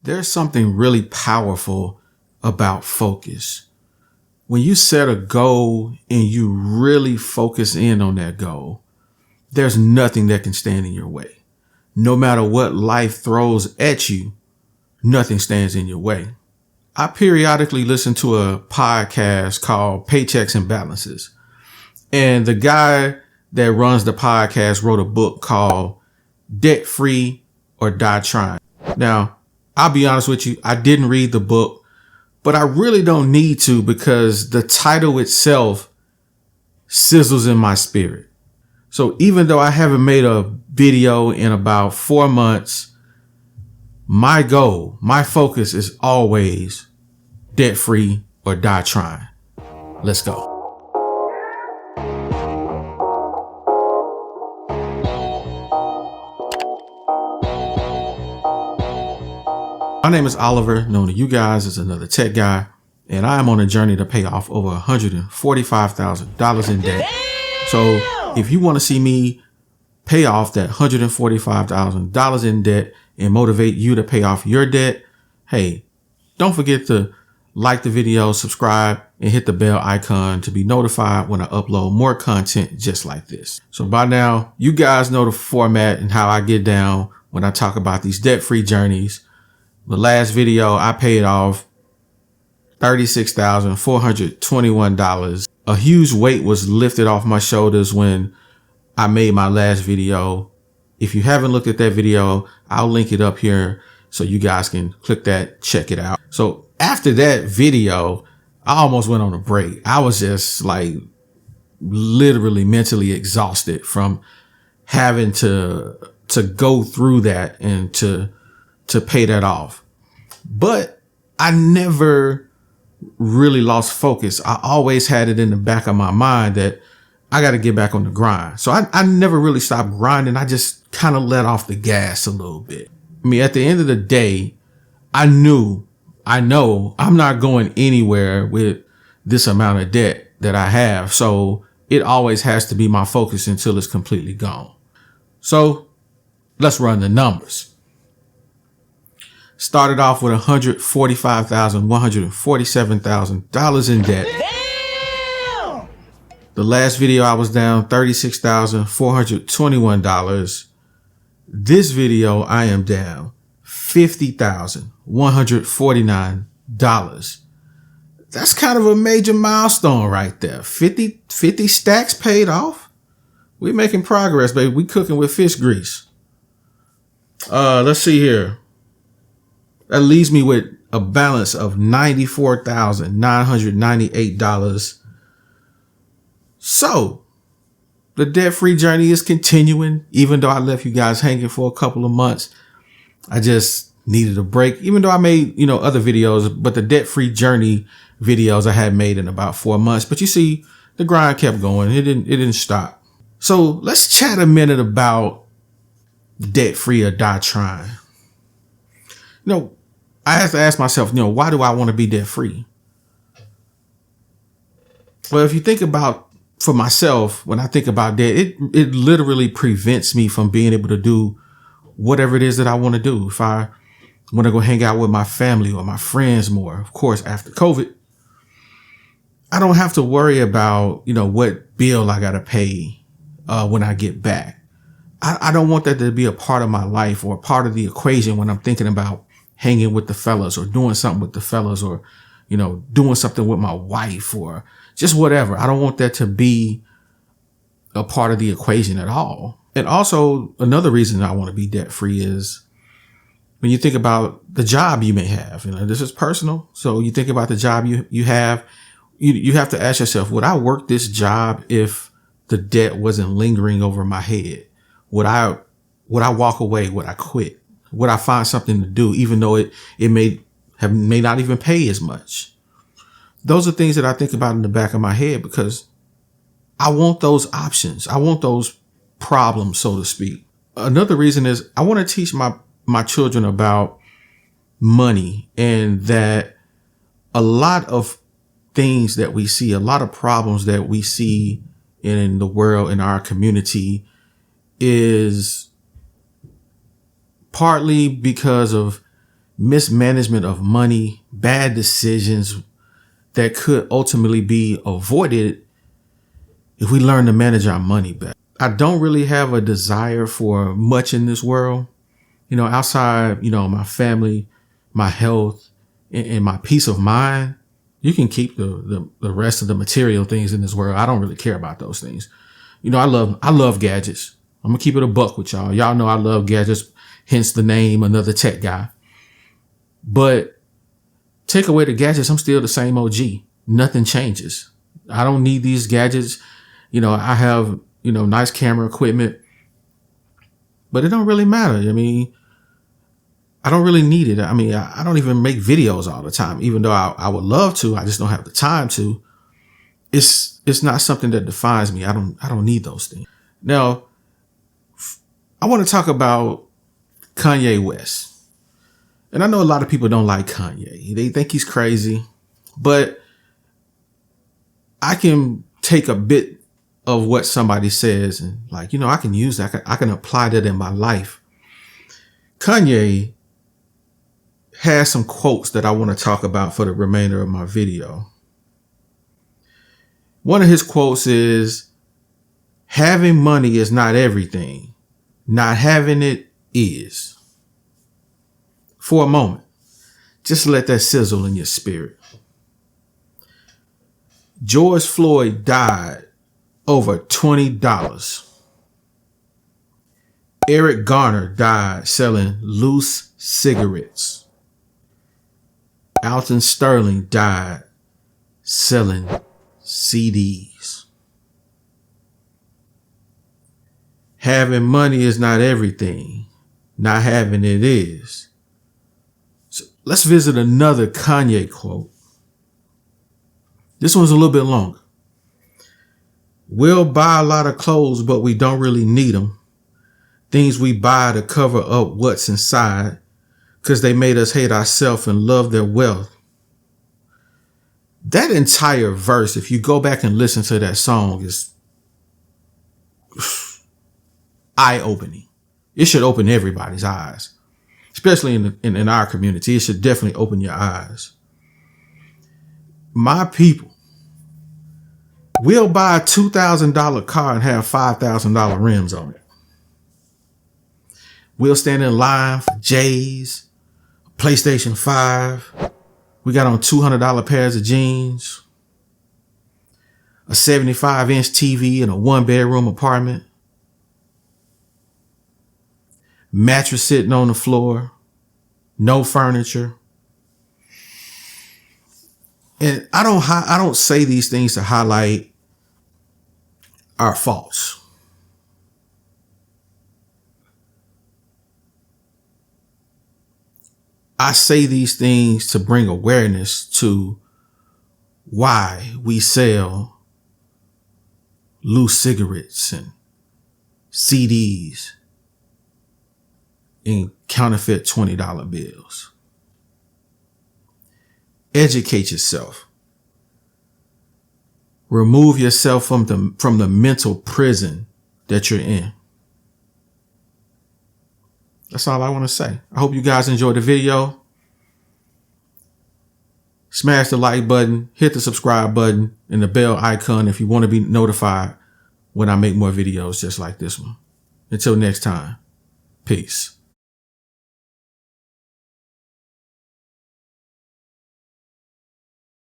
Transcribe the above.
There's something really powerful about focus. When you set a goal and you really focus in on that goal, there's nothing that can stand in your way. No matter what life throws at you, nothing stands in your way. I periodically listen to a podcast called Paychecks and Balances. And the guy that runs the podcast wrote a book called Debt Free or Die Trying. Now, I'll be honest with you, I didn't read the book, but I really don't need to because the title itself sizzles in my spirit. So even though I haven't made a video in about 4 months, my goal, my focus is always debt free or die trying. Let's go. My name is Oliver, known to you guys as Another Tech Guy, and I am on a journey to pay off over $145,000 in debt. So if you want to see me pay off that $145,000 in debt and motivate you to pay off your debt, hey, don't forget to like the video, subscribe, and hit the bell icon to be notified when I upload more content just like this. So by now, you guys know the format and how I get down when I talk about these debt-free journeys. The last video, I paid off $36,421. A huge weight was lifted off my shoulders when I made my last video. If you haven't looked at that video, I'll link it up here so you guys can click that, check it out. So after that video, I almost went on a break. I was just like literally mentally exhausted from having to go through that and to pay that off. But I never really lost focus. I always had it in the back of my mind that I got to get back on the grind. So I never really stopped grinding. I just kind of let off the gas a little bit. I mean, at the end of the day, I know I'm not going anywhere with this amount of debt that I have. So it always has to be my focus until it's completely gone. So let's run the numbers. Started off with $147,000 in debt. Damn! The last video I was down $36,421. This video I am down $50,149. That's kind of a major milestone right there. 50 stacks paid off. We're making progress, baby. We cooking with fish grease. Let's see here. That leaves me with a balance of $94,998. So the debt-free journey is continuing, even though I left you guys hanging for a couple of months. I just needed a break, even though I made, other videos, but the debt-free journey videos I had made in about 4 months. But you see, the grind kept going. It didn't stop. So let's chat a minute about debt-free or die trying. I have to ask myself, why do I want to be debt free? Well, if you think about, for myself, when I think about debt, it literally prevents me from being able to do whatever it is that I want to do. If I want to go hang out with my family or my friends more, of course, after COVID, I don't have to worry about, what bill I got to pay when I get back. I don't want that to be a part of my life or part of the equation when I'm thinking about hanging with the fellas or doing something with the fellas or, doing something with my wife or just whatever. I don't want that to be a part of the equation at all. And also another reason I want to be debt free is when you think about the job you may have, this is personal. So you think about the job you have, you have to ask yourself, would I work this job if the debt wasn't lingering over my head? Would I walk away? Would I quit? Would I find something to do, even though it may not even pay as much? Those are things that I think about in the back of my head because I want those options. I want those problems, so to speak. Another reason is I want to teach my children about money and that a lot of things that we see, a lot of problems that we see in the world, in our community is partly because of mismanagement of money, bad decisions that could ultimately be avoided if we learn to manage our money better. I don't really have a desire for much in this world, outside, my family, my health, and my peace of mind. You can keep the rest of the material things in this world. I don't really care about those things. I love gadgets. I'm gonna keep it a buck with y'all. Y'all know I love gadgets, hence the name, Another Tech Guy. But take away the gadgets, I'm still the same OG. Nothing changes. I don't need these gadgets. I have, nice camera equipment, but it don't really matter. I don't really need it. I don't even make videos all the time, even though I would love to. I just don't have the time to. It's not something that defines me. I don't need those things. Now, I want to talk about Kanye West. And I know a lot of people don't like Kanye. They think he's crazy, but I can take a bit of what somebody says and I can use that. I can apply that in my life. Kanye has some quotes that I want to talk about for the remainder of my video. One of his quotes is, "Having money is not everything. Not having it is." For a moment, just let that sizzle in your spirit. George Floyd died over $20. Eric Garner died selling loose cigarettes. Alton Sterling died selling CDs. Having money is not everything. Not having it is. So let's visit another Kanye quote. This one's a little bit longer. "We'll buy a lot of clothes, but we don't really need them. Things we buy to cover up what's inside, because they made us hate ourselves and love their wealth." That entire verse, if you go back and listen to that song, is eye-opening. It should open everybody's eyes, especially in our community. It should definitely open your eyes. My people, we'll buy a $2,000 car and have $5,000 rims on it. We'll stand in line for J's, PlayStation 5. We got on $200 pairs of jeans, a 75-inch TV in a 1-bedroom apartment, mattress sitting on the floor, no furniture. And I don't say these things to highlight our faults. I say these things to bring awareness to why we sell loose cigarettes and CDs and counterfeit $20 bills. Educate yourself. Remove yourself from the mental prison that you're in. That's all I want to say. I hope you guys enjoyed the video. Smash the like button, hit the subscribe button, and the bell icon if you want to be notified when I make more videos just like this one. Until next time, peace.